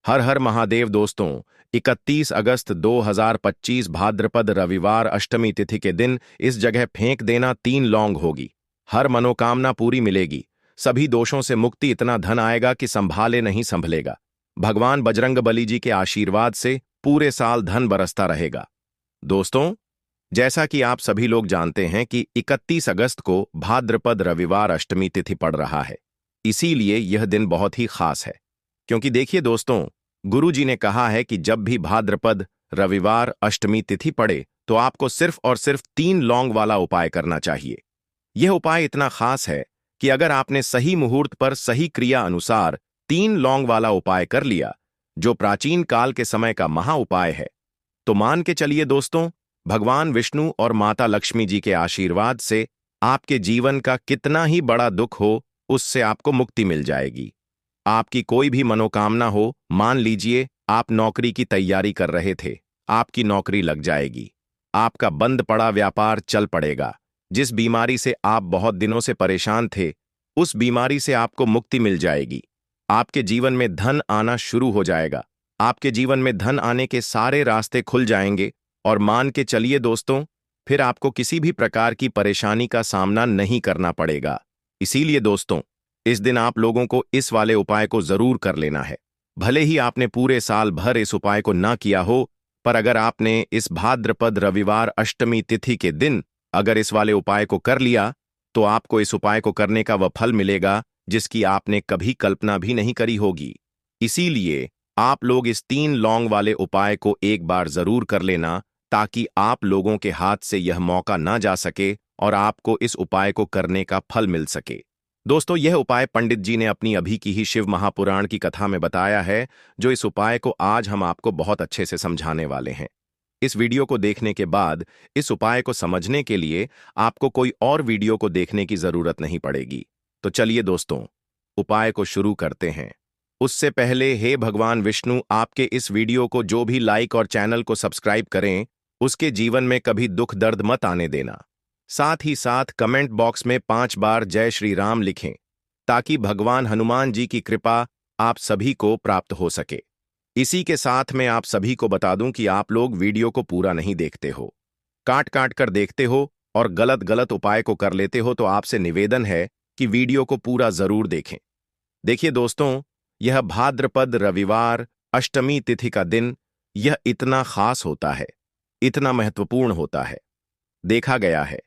हर हर महादेव दोस्तों। 31 अगस्त 2025 भाद्रपद रविवार अष्टमी तिथि के दिन इस जगह फेंक देना 3 लौंग होगी। हर मनोकामना पूरी मिलेगी। सभी दोषों से मुक्ति, इतना धन आएगा कि संभाले नहीं संभलेगा। भगवान बजरंगबली जी के आशीर्वाद से पूरे साल धन बरसता रहेगा। दोस्तों, जैसा कि आप सभी लोग जानते हैं कि 31 अगस्त को भाद्रपद रविवार अष्टमी तिथि पड़ रहा है। इसीलिए यह दिन बहुत ही खास है। क्योंकि देखिए दोस्तों, गुरु जी ने कहा है कि जब भी भाद्रपद रविवार अष्टमी तिथि पड़े तो आपको सिर्फ और सिर्फ 3 लौंग वाला उपाय करना चाहिए। यह उपाय इतना खास है कि अगर आपने सही मुहूर्त पर सही क्रिया अनुसार 3 लौंग वाला उपाय कर लिया, जो प्राचीन काल के समय का महा उपाय है, तो मान के चलिए दोस्तों, भगवान विष्णु और माता लक्ष्मी जी के आशीर्वाद से आपके जीवन का कितना ही बड़ा दुख हो, उससे आपको मुक्ति मिल जाएगी। आपकी कोई भी मनोकामना हो, मान लीजिए आप नौकरी की तैयारी कर रहे थे, आपकी नौकरी लग जाएगी। आपका बंद पड़ा व्यापार चल पड़ेगा। जिस बीमारी से आप बहुत दिनों से परेशान थे, उस बीमारी से आपको मुक्ति मिल जाएगी। आपके जीवन में धन आना शुरू हो जाएगा। आपके जीवन में धन आने के सारे रास्ते खुल जाएंगे और मान के चलिए दोस्तों, फिर आपको किसी भी प्रकार की परेशानी का सामना नहीं करना पड़ेगा। इसीलिए दोस्तों, इस दिन आप लोगों को इस वाले उपाय को जरूर कर लेना है। भले ही आपने पूरे साल भर इस उपाय को ना किया हो, पर अगर आपने इस भाद्रपद रविवार अष्टमी तिथि के दिन अगर इस वाले उपाय को कर लिया, तो आपको इस उपाय को करने का वह फल मिलेगा जिसकी आपने कभी कल्पना भी नहीं करी होगी। इसीलिए आप लोग इस 3 लौंग वाले उपाय को एक बार जरूर कर लेना, ताकि आप लोगों के हाथ से यह मौका ना जा सके और आपको इस उपाय को करने का फल मिल सके। दोस्तों, यह उपाय पंडित जी ने अपनी अभी की ही शिव महापुराण की कथा में बताया है, जो इस उपाय को आज हम आपको बहुत अच्छे से समझाने वाले हैं। इस वीडियो को देखने के बाद इस उपाय को समझने के लिए आपको कोई और वीडियो को देखने की जरूरत नहीं पड़ेगी। तो चलिए दोस्तों, उपाय को शुरू करते हैं। उससे पहले हे भगवान विष्णु, आपके इस वीडियो को जो भी लाइक और चैनल को सब्सक्राइब करें, उसके जीवन में कभी दुख दर्द मत आने देना। साथ ही साथ कमेंट बॉक्स में 5 बार जय श्री राम लिखें, ताकि भगवान हनुमान जी की कृपा आप सभी को प्राप्त हो सके। इसी के साथ मैं आप सभी को बता दूं कि आप लोग वीडियो को पूरा नहीं देखते हो, काट काट कर देखते हो और गलत गलत उपाय को कर लेते हो, तो आपसे निवेदन है कि वीडियो को पूरा जरूर देखें। देखिए दोस्तों, यह भाद्रपद रविवार अष्टमी तिथि का दिन यह इतना खास होता है, इतना महत्वपूर्ण होता है। देखा गया है,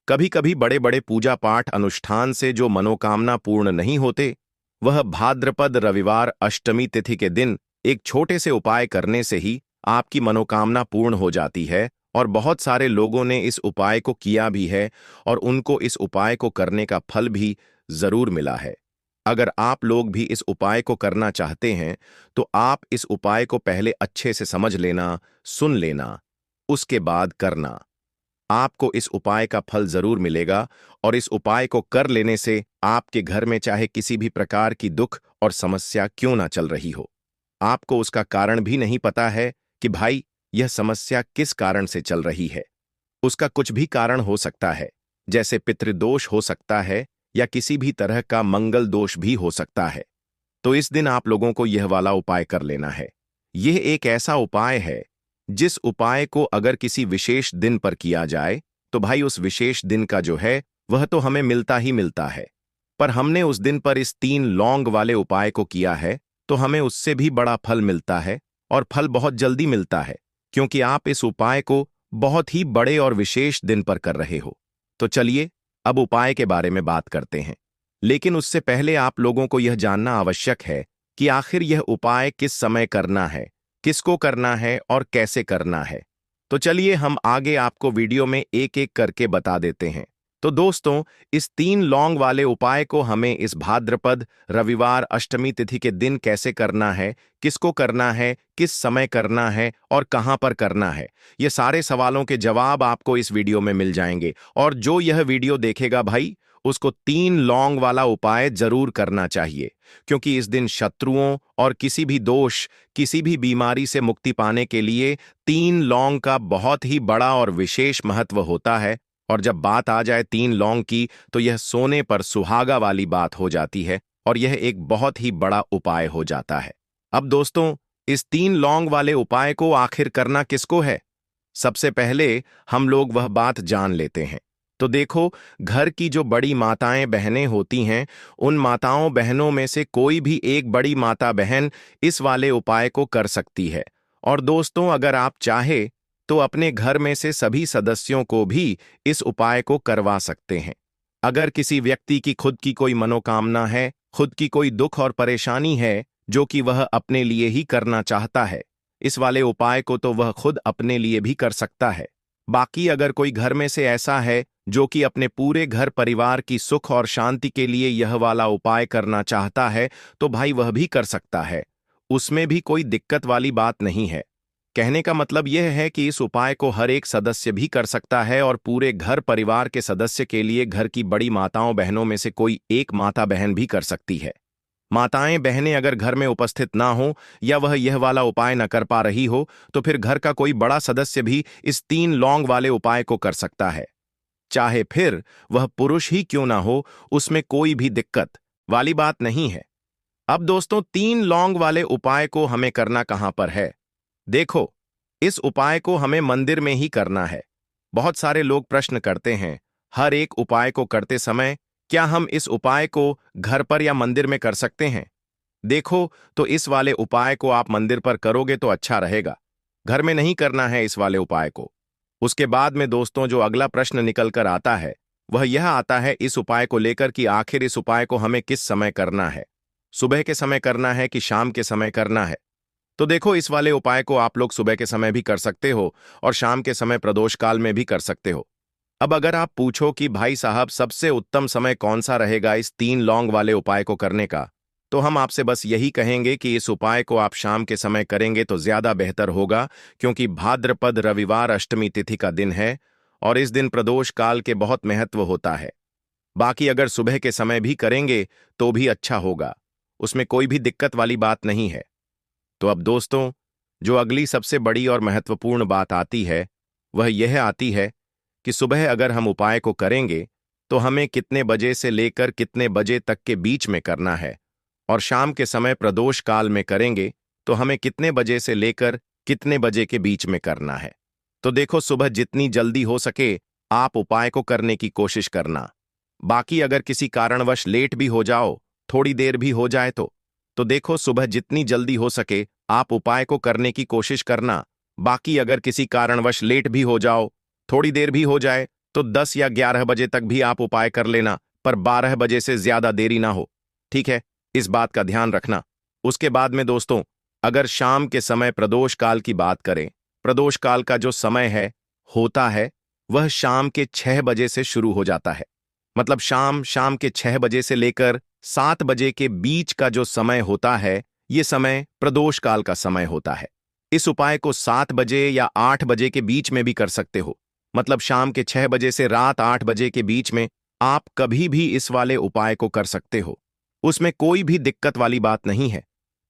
कभी कभी बड़े बड़े पूजा पाठ अनुष्ठान से जो मनोकामना पूर्ण नहीं होते, वह भाद्रपद रविवार अष्टमी तिथि के दिन एक छोटे से उपाय करने से ही आपकी मनोकामना पूर्ण हो जाती है। और बहुत सारे लोगों ने इस उपाय को किया भी है और उनको इस उपाय को करने का फल भी जरूर मिला है। अगर आप लोग भी इस उपाय को करना चाहते हैं, तो आप इस उपाय को पहले अच्छे से समझ लेना, सुन लेना, उसके बाद करना। आपको इस उपाय का फल जरूर मिलेगा और इस उपाय को कर लेने से आपके घर में चाहे किसी भी प्रकार की दुख और समस्या क्यों ना चल रही हो, आपको उसका कारण भी नहीं पता है कि भाई यह समस्या किस कारण से चल रही है। उसका कुछ भी कारण हो सकता है, जैसे पितृदोष हो सकता है या किसी भी तरह का मंगल दोष भी हो सकता है। तो इस दिन आप लोगों को यह वाला उपाय कर लेना है। यह एक ऐसा उपाय है जिस उपाय को अगर किसी विशेष दिन पर किया जाए, तो भाई उस विशेष दिन का जो है वह तो हमें मिलता ही मिलता है। पर हमने उस दिन पर इस 3 लौंग वाले उपाय को किया है, तो हमें उससे भी बड़ा फल मिलता है और फल बहुत जल्दी मिलता है, क्योंकि आप इस उपाय को बहुत ही बड़े और विशेष दिन पर कर रहे हो। तो चलिए अब उपाय के बारे में बात करते हैं। लेकिन उससे पहले आप लोगों को यह जानना आवश्यक है कि आखिर यह उपाय किस समय करना है, किसको करना है और कैसे करना है। तो चलिए हम आगे आपको वीडियो में एक एक करके बता देते हैं। तो दोस्तों, इस 3 लौंग वाले उपाय को हमें इस भाद्रपद रविवार अष्टमी तिथि के दिन कैसे करना है, किसको करना है, किस समय करना है और कहां पर करना है, ये सारे सवालों के जवाब आपको इस वीडियो में मिल जाएंगे। और जो यह वीडियो देखेगा भाई, उसको 3 लौंग वाला उपाय जरूर करना चाहिए, क्योंकि इस दिन शत्रुओं और किसी भी दोष, किसी भी बीमारी से मुक्ति पाने के लिए 3 लौंग का बहुत ही बड़ा और विशेष महत्व होता है। और जब बात आ जाए 3 लौंग की, तो यह सोने पर सुहागा वाली बात हो जाती है और यह एक बहुत ही बड़ा उपाय हो जाता है। अब दोस्तों, इस 3 लौंग वाले उपाय को आखिर करना किसको है? सबसे पहले हम लोग वह बात जान लेते हैं। तो देखो, घर की जो बड़ी माताएं बहनें होती हैं, उन माताओं बहनों में से कोई भी एक बड़ी माता बहन इस वाले उपाय को कर सकती है। और दोस्तों, अगर आप चाहे तो अपने घर में से सभी सदस्यों को भी इस उपाय को करवा सकते हैं। अगर किसी व्यक्ति की खुद की कोई मनोकामना है, खुद की कोई दुख और परेशानी है जो कि वह अपने लिए ही करना चाहता है, इस वाले उपाय को तो वह खुद अपने लिए भी कर सकता है। बाकी अगर कोई घर में से ऐसा है जो कि अपने पूरे घर परिवार की सुख और शांति के लिए यह वाला उपाय करना चाहता है, तो भाई वह भी कर सकता है। उसमें भी कोई दिक्कत वाली बात नहीं है। कहने का मतलब यह है कि इस उपाय को हर एक सदस्य भी कर सकता है और पूरे घर परिवार के सदस्य के लिए घर की बड़ी माताओं बहनों में से कोई एक माता बहन भी कर सकती है। माताएं बहनें अगर घर में उपस्थित ना हो या वह यह वाला उपाय न कर पा रही हो, तो फिर घर का कोई बड़ा सदस्य भी इस 3 लौंग वाले उपाय को कर सकता है। चाहे फिर वह पुरुष ही क्यों ना हो, उसमें कोई भी दिक्कत वाली बात नहीं है। अब दोस्तों, 3 लौंग वाले उपाय को हमें करना कहां पर है? देखो, इस उपाय को हमें मंदिर में ही करना है। बहुत सारे लोग प्रश्न करते हैं, हर एक उपाय को करते समय क्या हम इस उपाय को घर पर या मंदिर में कर सकते हैं? देखो, तो इस वाले उपाय को आप मंदिर पर करोगे तो अच्छा रहेगा। घर में नहीं करना है इस वाले उपाय को। उसके बाद में दोस्तों, जो अगला प्रश्न निकल कर आता है वह यह आता है इस उपाय को लेकर कि आखिर इस उपाय को हमें किस समय करना है? सुबह के समय करना है कि शाम के समय करना है? तो देखो, इस वाले उपाय को आप लोग सुबह के समय भी कर सकते हो और शाम के समय प्रदोष काल में भी कर सकते हो। अब अगर आप पूछो कि भाई साहब, सबसे उत्तम समय कौन सा रहेगा इस 3 लौंग वाले उपाय को करने का, तो हम आपसे बस यही कहेंगे कि इस उपाय को आप शाम के समय करेंगे तो ज्यादा बेहतर होगा, क्योंकि भाद्रपद रविवार अष्टमी तिथि का दिन है और इस दिन प्रदोष काल के बहुत महत्व होता है। बाकी अगर सुबह के समय भी करेंगे तो भी अच्छा होगा, उसमें कोई भी दिक्कत वाली बात नहीं है। तो अब दोस्तों, जो अगली सबसे बड़ी और महत्वपूर्ण बात आती है वह यह आती है कि सुबह अगर हम उपाय को करेंगे तो हमें कितने बजे से लेकर कितने बजे तक के बीच में करना है, और शाम के समय प्रदोष काल में करेंगे तो हमें कितने बजे से लेकर कितने बजे के बीच में करना है। तो देखो, सुबह जितनी जल्दी हो सके आप उपाय को करने की कोशिश करना। बाकी अगर किसी कारणवश लेट भी हो जाओ, थोड़ी देर भी हो जाए तो देखो, सुबह जितनी जल्दी हो सके आप उपाय को करने की कोशिश करना। बाकी अगर किसी कारणवश लेट भी हो जाओ, थोड़ी देर भी हो जाए, तो 10 या 11 बजे तक भी आप उपाय कर लेना, पर 12 बजे से ज्यादा देरी ना हो। ठीक है, इस बात का ध्यान रखना। उसके बाद में दोस्तों, अगर शाम के समय प्रदोष काल की बात करें, प्रदोष काल का जो समय है होता है वह शाम के 6 बजे से शुरू हो जाता है। मतलब शाम के 6 बजे से लेकर 7 बजे के बीच का जो समय होता है, ये समय प्रदोष काल का समय होता है। इस उपाय को 7 बजे या 8 बजे के बीच में भी कर सकते हो। मतलब शाम के 6 बजे से रात 8 बजे के बीच में आप कभी भी इस वाले उपाय को कर सकते हो, उसमें कोई भी दिक्कत वाली बात नहीं है।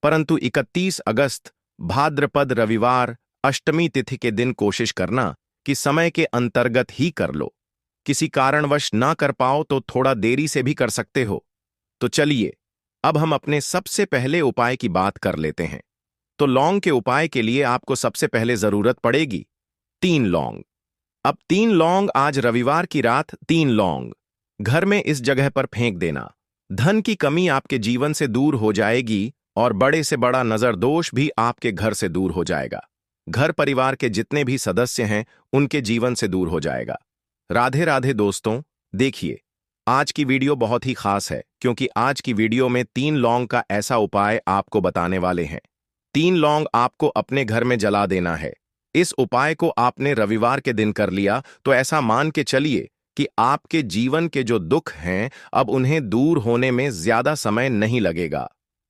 परंतु 31 अगस्त भाद्रपद रविवार अष्टमी तिथि के दिन कोशिश करना कि समय के अंतर्गत ही कर लो। किसी कारणवश ना कर पाओ तो थोड़ा देरी से भी कर सकते हो। तो चलिए, अब हम अपने सबसे पहले उपाय की बात कर लेते हैं। तो लौंग के उपाय के लिए आपको सबसे पहले जरूरत पड़ेगी 3 लौंग। अब 3 लौंग, आज रविवार की रात 3 लौंग घर में इस जगह पर फेंक देना। धन की कमी आपके जीवन से दूर हो जाएगी और बड़े से बड़ा नजर दोष भी आपके घर से दूर हो जाएगा। घर परिवार के जितने भी सदस्य हैं उनके जीवन से दूर हो जाएगा। राधे राधे दोस्तों। देखिए, आज की वीडियो बहुत ही खास है, क्योंकि आज की वीडियो में 3 लौंग का ऐसा उपाय आपको बताने वाले हैं। 3 लौंग आपको अपने घर में जला देना है। इस उपाय को आपने रविवार के दिन कर लिया तो ऐसा मान के चलिए कि आपके जीवन के जो दुख हैं अब उन्हें दूर होने में ज्यादा समय नहीं लगेगा।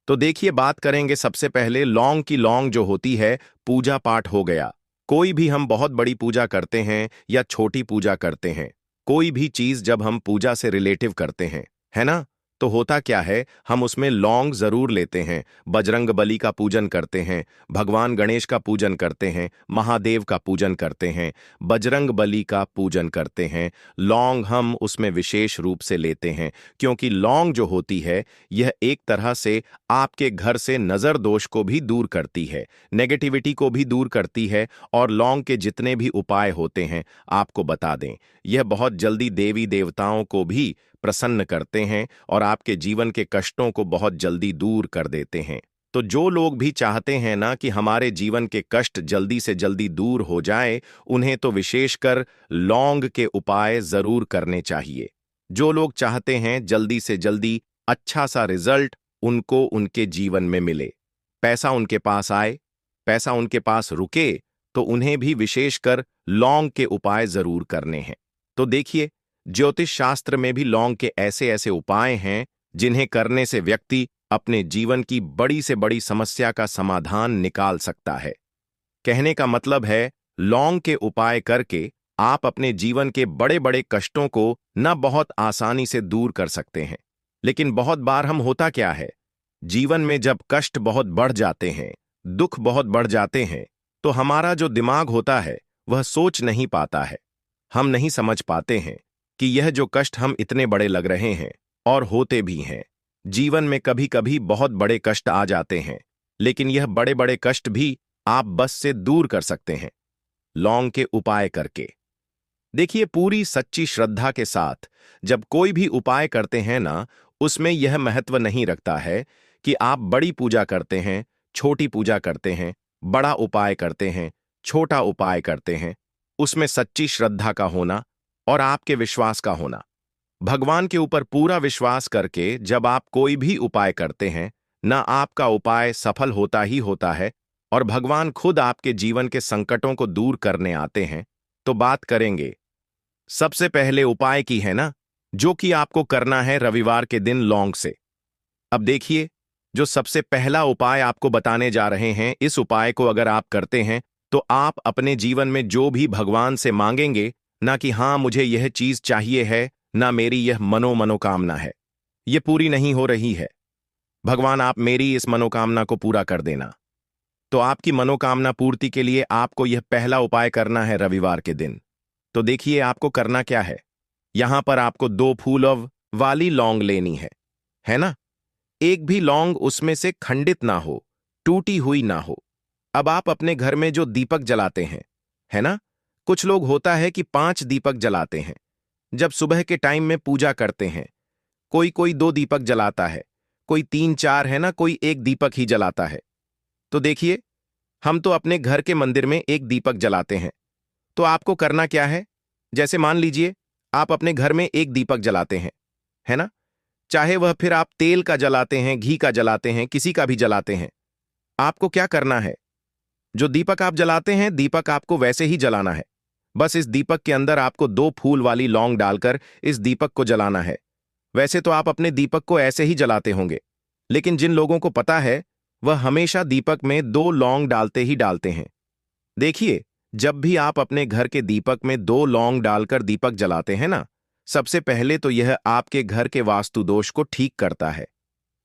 तो देखिए, बात करेंगे सबसे पहले लौंग की। लौंग जो होती है, पूजा पाठ हो गया। कोई भी हम बहुत बड़ी पूजा करते हैं या छोटी पूजा करते हैं, कोई भी चीज जब हम पूजा से रिलेटिव करते हैं, है ना, तो होता क्या है, हम उसमें लौंग जरूर लेते हैं, बजरंग बली का पूजन करते हैं, भगवान गणेश का पूजन करते हैं, महादेव का पूजन करते हैं, बजरंग बली का पूजन करते हैं। लौंग हम उसमें विशेष रूप से लेते हैं, क्योंकि लौंग जो होती है यह एक तरह से आपके घर से नजर दोष को भी दूर करती है, नेगेटिविटी को भी दूर करती है। और लौंग के जितने भी उपाय होते हैं आपको बता दें, यह बहुत जल्दी देवी देवताओं को भी प्रसन्न करते हैं और आपके जीवन के कष्टों को बहुत जल्दी दूर कर देते हैं। तो जो लोग भी चाहते हैं ना कि हमारे जीवन के कष्ट जल्दी से जल्दी दूर हो जाए, उन्हें तो विशेषकर लौंग के उपाय जरूर करने चाहिए। जो लोग चाहते हैं जल्दी से जल्दी अच्छा सा रिजल्ट उनको उनके जीवन में मिले, पैसा उनके पास आए, पैसा उनके पास रुके, तो उन्हें भी विशेषकर लौंग के उपाय जरूर करने हैं। तो देखिए, ज्योतिष शास्त्र में भी लौंग के ऐसे ऐसे उपाय हैं जिन्हें करने से व्यक्ति अपने जीवन की बड़ी से बड़ी समस्या का समाधान निकाल सकता है। कहने का मतलब है, लौंग के उपाय करके आप अपने जीवन के बड़े बड़े कष्टों को न बहुत आसानी से दूर कर सकते हैं। लेकिन बहुत बार हम होता क्या है, जीवन में जब कष्ट बहुत बढ़ जाते हैं, दुख बहुत बढ़ जाते हैं, तो हमारा जो दिमाग होता है वह सोच नहीं पाता है। हम नहीं समझ पाते हैं कि यह जो कष्ट हम इतने बड़े लग रहे हैं और होते भी हैं। जीवन में कभी कभी बहुत बड़े कष्ट आ जाते हैं, लेकिन यह बड़े बड़े कष्ट भी आप बस से दूर कर सकते हैं लौंग के उपाय करके। देखिए, पूरी सच्ची श्रद्धा के साथ जब कोई भी उपाय करते हैं ना, उसमें यह महत्व नहीं रखता है कि आप बड़ी पूजा करते हैं, छोटी पूजा करते हैं, बड़ा उपाय करते हैं, छोटा उपाय करते हैं। उसमें सच्ची श्रद्धा का होना और आपके विश्वास का होना। भगवान के ऊपर पूरा विश्वास करके जब आप कोई भी उपाय करते हैं ना, आपका उपाय सफल होता ही होता है और भगवान खुद आपके जीवन के संकटों को दूर करने आते हैं। तो बात करेंगे सबसे पहले उपाय की, है ना, जो कि आपको करना है रविवार के दिन लौंग से। अब देखिए, जो सबसे पहला उपाय आपको बताने जा रहे हैं, इस उपाय को अगर आप करते हैं तो आप अपने जीवन में जो भी भगवान से मांगेंगे ना, कि हाँ मुझे यह चीज चाहिए है, ना मेरी यह मनोकामना है, यह पूरी नहीं हो रही है, भगवान आप मेरी इस मनोकामना को पूरा कर देना। तो आपकी मनोकामना पूर्ति के लिए आपको यह पहला उपाय करना है रविवार के दिन। तो देखिए, आपको करना क्या है। यहां पर आपको 2 फूल वाली लौंग लेनी है ना। एक भी लौंग उसमें से खंडित ना हो, टूटी हुई ना हो। अब आप अपने घर में जो दीपक जलाते हैं, है ना, कुछ लोग होता है कि 5 दीपक जलाते हैं जब सुबह के टाइम में पूजा करते हैं। कोई कोई 2 दीपक जलाता है, कोई 3-4, है ना, कोई 1 दीपक ही जलाता है। तो देखिए, हम तो अपने घर के मंदिर में 1 दीपक जलाते हैं। तो आपको करना क्या है, जैसे मान लीजिए आप अपने घर में 1 दीपक जलाते हैं, है ना, चाहे वह फिर आप तेल का जलाते हैं, घी का जलाते हैं, किसी का भी जलाते हैं। आपको क्या करना है, जो दीपक आप जलाते हैं, दीपक आपको वैसे ही जलाना है। बस इस दीपक के अंदर आपको 2 फूल वाली लौंग डालकर इस दीपक को जलाना है। वैसे तो आप अपने दीपक को ऐसे ही जलाते होंगे, लेकिन जिन लोगों को पता है वह हमेशा दीपक में 2 लौंग डालते ही डालते हैं। देखिए, जब भी आप अपने घर के दीपक में 2 लौंग डालकर दीपक जलाते हैं ना, सबसे पहले तो यह आपके घर के वास्तु दोष को ठीक करता है।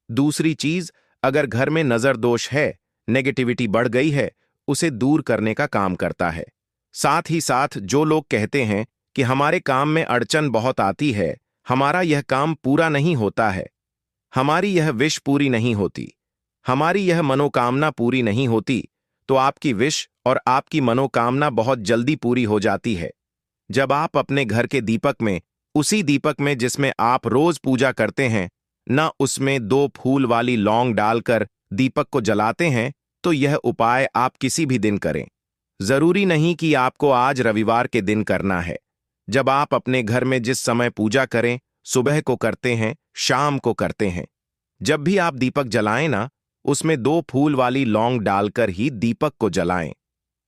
दूसरी चीज, अगर घर में नजर दोष है, नेगेटिविटी बढ़ गई है, उसे दूर करने का काम करता है। साथ ही साथ जो लोग कहते हैं कि हमारे काम में अड़चन बहुत आती है, हमारा यह काम पूरा नहीं होता है, हमारी यह विश पूरी नहीं होती, हमारी यह मनोकामना पूरी नहीं होती, तो आपकी विश और आपकी मनोकामना बहुत जल्दी पूरी हो जाती है। जब आप अपने घर के दीपक में, उसी दीपक में जिसमें आप रोज पूजा करते हैं ना, उसमें 2 फूल वाली लौंग डालकर दीपक को जलाते हैं, तो यह उपाय आप किसी भी दिन करें। जरूरी नहीं कि आपको आज रविवार के दिन करना है। जब आप अपने घर में जिस समय पूजा करें, सुबह को करते हैं, शाम को करते हैं, जब भी आप दीपक जलाएं ना, उसमें 2 फूल वाली लौंग डालकर ही दीपक को जलाएं।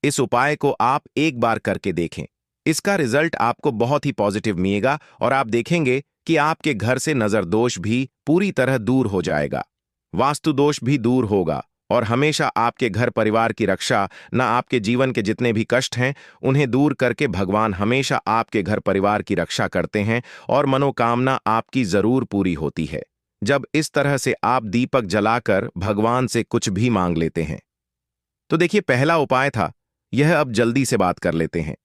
इस उपाय को आप एक बार करके देखें, इसका रिजल्ट आपको बहुत ही पॉजिटिव मिलेगा और आप देखेंगे कि आपके घर से नजर दोष भी पूरी तरह दूर हो जाएगा, वास्तु दोष भी दूर होगा और हमेशा आपके घर परिवार की रक्षा, ना आपके जीवन के जितने भी कष्ट हैं उन्हें दूर करके भगवान हमेशा आपके घर परिवार की रक्षा करते हैं और मनोकामना आपकी जरूर पूरी होती है। जब इस तरह से आप दीपक जलाकर भगवान से कुछ भी मांग लेते हैं। तो देखिए, पहला उपाय था यह, अब जल्दी से बात कर लेते हैं।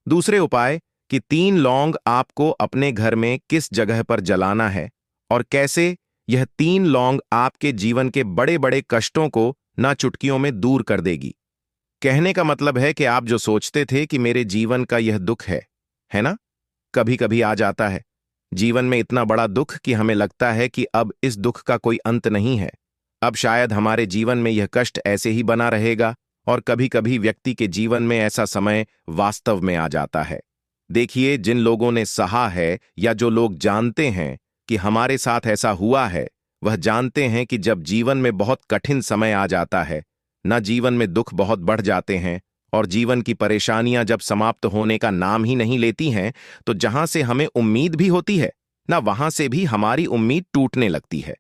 दूसरे उपाय कि 3 लौंग आपको अपने घर में किस जगह पर जलाना है और कैसे, यह 3 लौंग आपके जीवन के बड़े बड़े कष्टों को ना चुटकियों में दूर कर देगी। कहने का मतलब है कि आप जो सोचते थे कि मेरे जीवन का यह दुख है ना, कभी कभी आ जाता है जीवन में इतना बड़ा दुख कि हमें लगता है कि अब इस दुख का कोई अंत नहीं है। अब शायद हमारे जीवन में यह कष्ट ऐसे ही बना रहेगा, और कभी कभी व्यक्ति के जीवन में ऐसा समय वास्तव में आ जाता है। देखिए, जिन लोगों ने सहा है या जो लोग जानते हैं कि हमारे साथ ऐसा हुआ है, वह जानते हैं कि जब जीवन में बहुत कठिन समय आ जाता है, ना जीवन में दुख बहुत बढ़ जाते हैं और जीवन की परेशानियां जब समाप्त होने का नाम ही नहीं लेती हैं, तो जहां से हमें उम्मीद भी होती है ना, वहां से भी हमारी उम्मीद टूटने लगती है।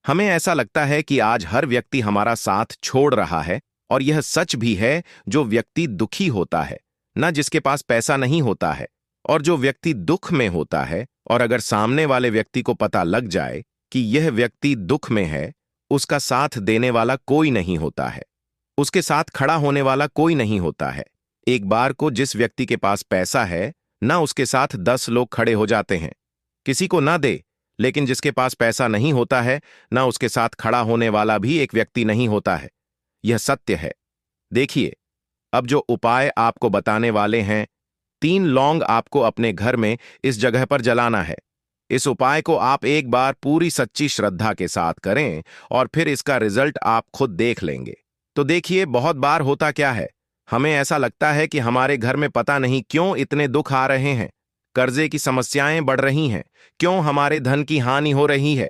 हमें ऐसा लगता है कि आज हर व्यक्ति हमारा साथ छोड़ रहा है, और यह सच भी है। जो व्यक्ति दुखी होता है ना, जिसके पास पैसा नहीं होता है, और जो व्यक्ति दुख में होता है, और अगर सामने वाले व्यक्ति को पता लग जाए कि यह व्यक्ति दुख में है, उसका साथ देने वाला कोई नहीं होता है, उसके साथ खड़ा होने वाला कोई नहीं होता है। एक बार को जिस व्यक्ति के पास पैसा है ना, उसके साथ 10 लोग खड़े हो जाते हैं। किसी को ना दे, लेकिन जिसके पास पैसा नहीं होता है ना, उसके साथ खड़ा होने वाला भी एक व्यक्ति नहीं होता है। यह सत्य है। देखिए, अब जो उपाय आपको बताने वाले हैं, 3 लौंग आपको अपने घर में इस जगह पर जलाना है। इस उपाय को आप एक बार पूरी सच्ची श्रद्धा के साथ करें, और फिर इसका रिजल्ट आप खुद देख लेंगे। तो देखिए, बहुत बार होता क्या है, हमें ऐसा लगता है कि हमारे घर में पता नहीं क्यों इतने दुख आ रहे हैं, कर्जे की समस्याएं बढ़ रही हैं, क्यों हमारे धन की हानि हो रही है।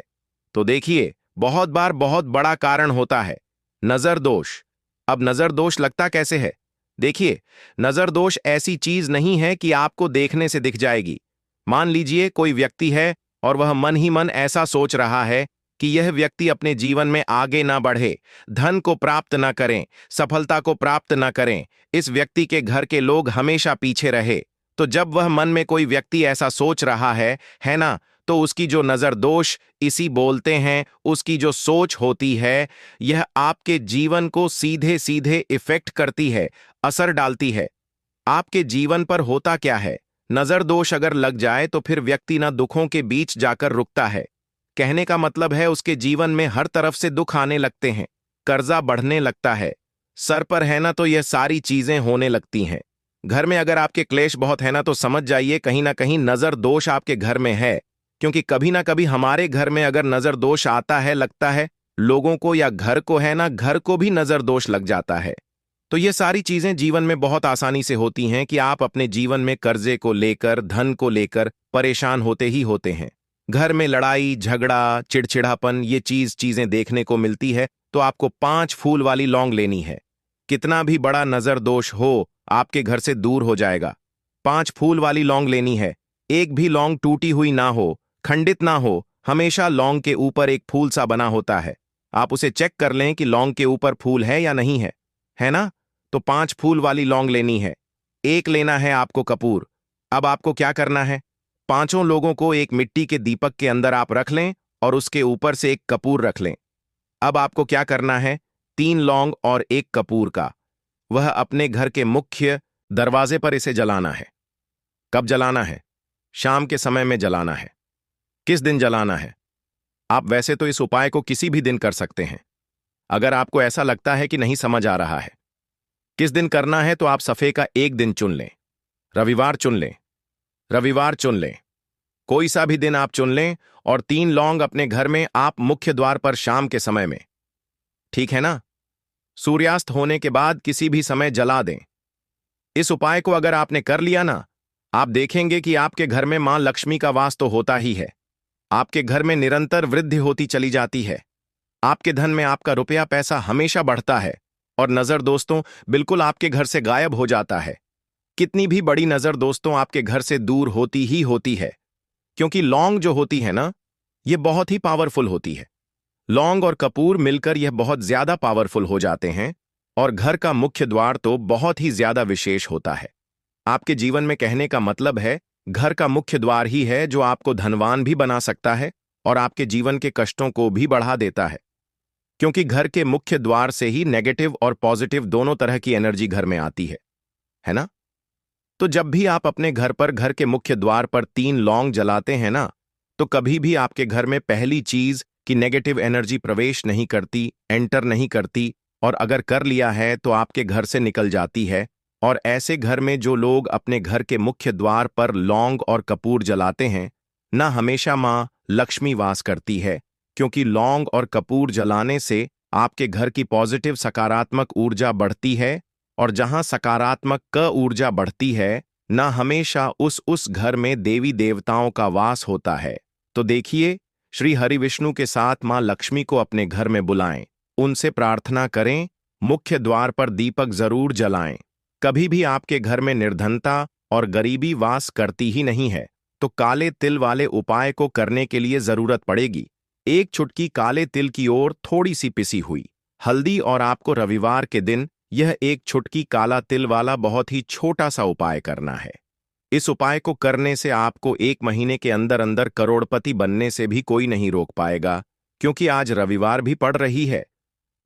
तो देखिए, बहुत बार बहुत बड़ा कारण होता है नजर दोष। अब नजर दोष लगता कैसे है? देखिए, नजर दोष ऐसी चीज नहीं है कि आपको देखने से दिख जाएगी। मान लीजिए कोई व्यक्ति है और वह मन ही मन ऐसा सोच रहा है कि यह व्यक्ति अपने जीवन में आगे ना बढ़े, धन को प्राप्त ना करें, सफलता को प्राप्त ना करें, इस व्यक्ति के घर के लोग हमेशा पीछे रहे। तो जब वह मन में कोई व्यक्ति ऐसा सोच रहा है ना, तो उसकी जो नजर दोष इसी बोलते हैं, उसकी जो सोच होती है, यह आपके जीवन को सीधे सीधे इफेक्ट करती है, असर डालती है। आपके जीवन पर होता क्या है, नजर दोष अगर लग जाए तो फिर व्यक्ति ना दुखों के बीच जाकर रुकता है। कहने का मतलब है उसके जीवन में हर तरफ से दुख आने लगते हैं, कर्जा बढ़ने लगता है, सर पर है ना तो यह सारी चीजें होने लगती हैं। घर में अगर आपके क्लेश बहुत है ना समझ जाइए कहीं ना कहीं नजर दोष आपके घर में है। क्योंकि कभी ना कभी हमारे घर में अगर नजर दोष आता है, लगता है लोगों को या घर को है ना, घर को भी नजर दोष लग जाता है। तो ये सारी चीजें जीवन में बहुत आसानी से होती हैं कि आप अपने जीवन में कर्जे को लेकर, धन को लेकर परेशान होते ही होते हैं। घर में लड़ाई झगड़ा, चिड़चिड़ापन, ये चीजें देखने को मिलती है। तो आपको 5 फूल वाली लौंग लेनी है। कितना भी बड़ा नजर दोष हो, आपके घर से दूर हो जाएगा। 5 फूल वाली लौंग लेनी है। एक भी लौंग टूटी हुई ना हो, खंडित ना हो, हमेशा लौंग के ऊपर एक फूल सा बना होता है। आप उसे चेक कर लें कि लौंग के ऊपर फूल है या नहीं है ना? तो 5 फूल वाली लौंग लेनी है। एक लेना है आपको कपूर। अब आपको क्या करना है, 5 लोगों को एक मिट्टी के दीपक के अंदर आप रख लें और उसके ऊपर से एक कपूर रख लें। अब आपको क्या करना है, 3 लौंग और एक कपूर का, वह अपने घर के मुख्य दरवाजे पर इसे जलाना है। कब जलाना है? शाम के समय में जलाना है। किस दिन जलाना है? आप वैसे तो इस उपाय को किसी भी दिन कर सकते हैं। अगर आपको ऐसा लगता है कि नहीं समझ आ रहा है किस दिन करना है, तो आप सफे का एक दिन चुन लें। रविवार चुन लें, रविवार चुन लें, कोई सा भी दिन आप चुन लें, और 3 लौंग अपने घर में आप मुख्य द्वार पर शाम के समय में, ठीक है ना, सूर्यास्त होने के बाद किसी भी समय जला दें। इस उपाय को अगर आपने कर लिया ना, आप देखेंगे कि आपके घर में मां लक्ष्मी का वास तो होता ही है। आपके घर में निरंतर वृद्धि होती चली जाती है। आपके धन में आपका रुपया पैसा हमेशा बढ़ता है, और नजर दोस्तों बिल्कुल आपके घर से गायब हो जाता है। कितनी भी बड़ी नजर दोस्तों आपके घर से दूर होती ही होती है, क्योंकि लौंग जो होती है ना, ये बहुत ही पावरफुल होती है। लौंग और कपूर मिलकर यह बहुत ज्यादा पावरफुल हो जाते हैं, और घर का मुख्य द्वार तो बहुत ही ज्यादा विशेष होता है। आपके जीवन में कहने का मतलब है घर का मुख्य द्वार ही है जो आपको धनवान भी बना सकता है और आपके जीवन के कष्टों को भी बढ़ा देता है, क्योंकि घर के मुख्य द्वार से ही नेगेटिव और पॉजिटिव दोनों तरह की एनर्जी घर में आती है ना? तो जब भी आप अपने घर पर घर के मुख्य द्वार पर 3 लौंग जलाते हैं ना, तो कभी भी आपके घर में पहली चीज कि नेगेटिव एनर्जी प्रवेश नहीं करती, एंटर नहीं करती, और अगर कर लिया है तो आपके घर से निकल जाती है। और ऐसे घर में जो लोग अपने घर के मुख्य द्वार पर लौंग और कपूर जलाते हैं ना, हमेशा माँ लक्ष्मी वास करती है, क्योंकि लौंग और कपूर जलाने से आपके घर की पॉजिटिव सकारात्मक ऊर्जा बढ़ती है, और जहां सकारात्मक क ऊर्जा बढ़ती है ना, हमेशा उस घर में देवी देवताओं का वास होता है। तो देखिए, श्री हरि विष्णु के साथ मां लक्ष्मी को अपने घर में बुलाएं, उनसे प्रार्थना करें, मुख्य द्वार पर दीपक जरूर जलाएं। कभी भी आपके घर में निर्धनता और गरीबी वास करती ही नहीं है, तो काले तिल वाले उपाय को करने के लिए जरूरत पड़ेगी। 1 चुटकी काले तिल की ओर थोड़ी सी पिसी हुई हल्दी, और आपको रविवार के दिन यह 1 चुटकी काला तिल वाला बहुत ही छोटा सा उपाय करना है। इस उपाय को करने से आपको 1 महीने के अंदर अंदर करोड़पति बनने से भी कोई नहीं रोक पाएगा, क्योंकि आज रविवार भी पड़ रही है।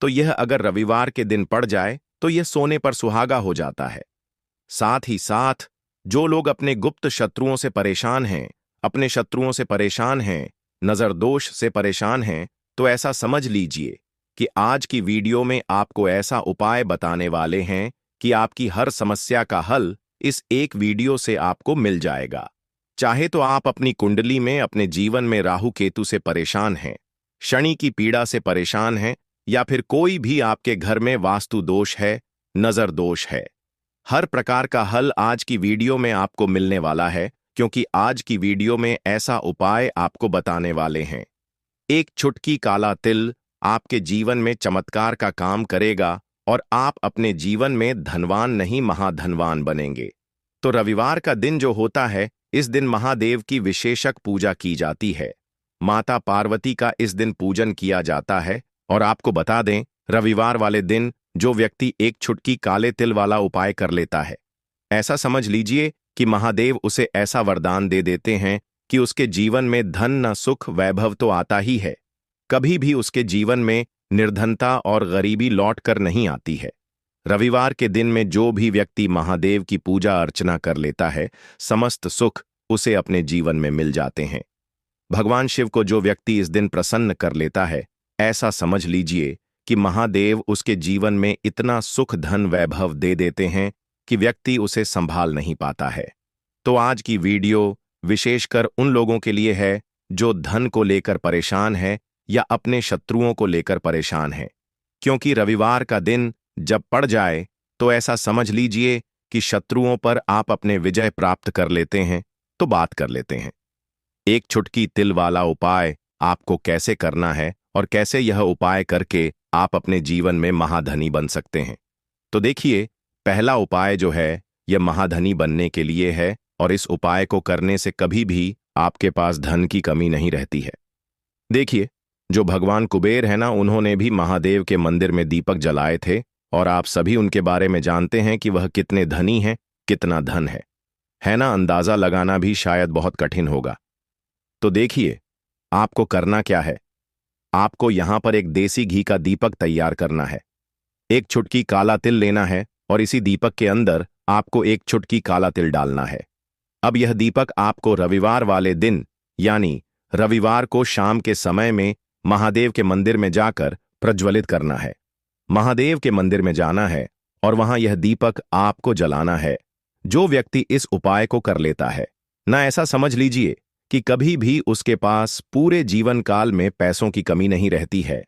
तो यह अगर रविवार के दिन पड़ जाए तो यह सोने पर सुहागा हो जाता है। साथ ही साथ जो लोग अपने गुप्त शत्रुओं से परेशान हैं, अपने शत्रुओं से परेशान हैं, नजर दोष से परेशान हैं, तो ऐसा समझ लीजिए कि आज की वीडियो में आपको ऐसा उपाय बताने वाले हैं कि आपकी हर समस्या का हल इस एक वीडियो से आपको मिल जाएगा। चाहे तो आप अपनी कुंडली में अपने जीवन में राहु केतु से परेशान हैं, शनि की पीड़ा से परेशान हैं, या फिर कोई भी आपके घर में वास्तु दोष है, नजर दोष है, हर प्रकार का हल आज की वीडियो में आपको मिलने वाला है, क्योंकि आज की वीडियो में ऐसा उपाय आपको बताने वाले हैं। 1 चुटकी काला तिल आपके जीवन में चमत्कार का काम करेगा, और आप अपने जीवन में धनवान नहीं महाधनवान बनेंगे। तो रविवार का दिन जो होता है, इस दिन महादेव की विशेषक पूजा की जाती है। माता पार्वती का इस दिन पूजन किया जाता है। और आपको बता दें, रविवार वाले दिन जो व्यक्ति 1 चुटकी काले तिल वाला उपाय कर लेता है, ऐसा समझ लीजिए कि महादेव उसे ऐसा वरदान दे देते हैं कि उसके जीवन में धन न सुख वैभव तो आता ही है, कभी भी उसके जीवन में निर्धनता और गरीबी लौट कर नहीं आती है। रविवार के दिन में जो भी व्यक्ति महादेव की पूजा अर्चना कर लेता है, समस्त सुख उसे अपने जीवन में मिल जाते हैं। भगवान शिव को जो व्यक्ति इस दिन प्रसन्न कर लेता है, ऐसा समझ लीजिए कि महादेव उसके जीवन में इतना सुख धन वैभव दे देते हैं कि व्यक्ति उसे संभाल नहीं पाता है। तो आज की वीडियो विशेषकर उन लोगों के लिए है जो धन को लेकर परेशान है या अपने शत्रुओं को लेकर परेशान है, क्योंकि रविवार का दिन जब पड़ जाए तो ऐसा समझ लीजिए कि शत्रुओं पर आप अपने विजय प्राप्त कर लेते हैं। तो बात कर लेते हैं 1 चुटकी तिल वाला उपाय आपको कैसे करना है और कैसे यह उपाय करके आप अपने जीवन में महाधनी बन सकते हैं। तो देखिए, पहला उपाय जो है यह महाधनी बनने के लिए है, और इस उपाय को करने से कभी भी आपके पास धन की कमी नहीं रहती है। देखिए, जो भगवान कुबेर है ना, उन्होंने भी महादेव के मंदिर में दीपक जलाए थे, और आप सभी उनके बारे में जानते हैं कि वह कितने धनी हैं, कितना धन है ना। अंदाजा लगाना भी शायद बहुत कठिन होगा। तो देखिए, आपको करना क्या है। आपको यहां पर एक देसी घी का दीपक तैयार करना है। 1 चुटकी काला तिल लेना है, और इसी दीपक के अंदर आपको 1 चुटकी काला तिल डालना है। अब यह दीपक आपको रविवार वाले दिन, यानी रविवार को शाम के समय में महादेव के मंदिर में जाकर प्रज्वलित करना है। महादेव के मंदिर में जाना है और वहां यह दीपक आपको जलाना है। जो व्यक्ति इस उपाय को कर लेता है ना, ऐसा समझ लीजिए कि कभी भी उसके पास पूरे जीवन काल में पैसों की कमी नहीं रहती है।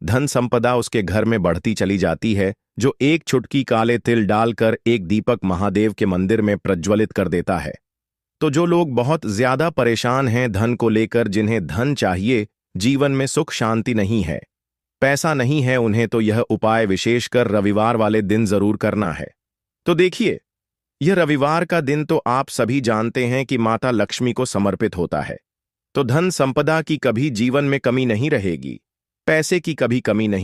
धन संपदा उसके घर में बढ़ती चली जाती है। जो 1 चुटकी काले तिल डालकर एक दीपक महादेव के मंदिर में प्रज्वलित कर देता है। तो जो लोग बहुत ज्यादा परेशान हैं धन को लेकर, जिन्हें धन चाहिए, जीवन में सुख शांति नहीं है, पैसा नहीं है उन्हें, तो यह उपाय विशेषकर रविवार वाले दिन जरूर करना है। तो देखिए, यह रविवार का दिन तो आप सभी जानते हैं कि माता लक्ष्मी को समर्पित होता है। तो धन संपदा की कभी जीवन में कमी नहीं रहेगी, पैसे की कभी कमी नहीं